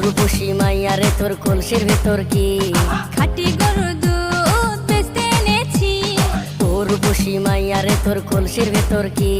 রূপসী মাইয়া রে তোর কলসির ভেতর কি খাঁটি গরুর দুধ বেচতে এনেছি। ও রূপসী মাইয়া রে তোর কলসির ভেতর কি